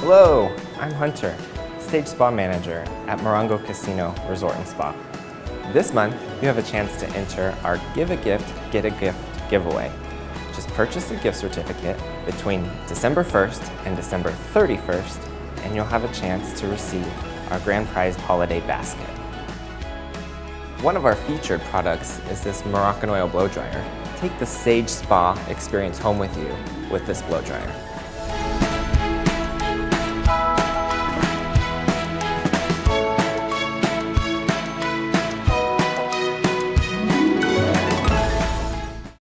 Hello, I'm Hunter, Stage Spa Manager at Morongo Casino Resort and Spa. This month, you have a chance to enter our Give a Gift, Get a Gift giveaway. Just purchase a gift certificate between December 1st and December 31st, and you'll have a chance to receive our grand prize holiday basket. One of our featured products is this Moroccan Oil Blow Dryer. Take the Sage Spa experience home with you with this blow dryer.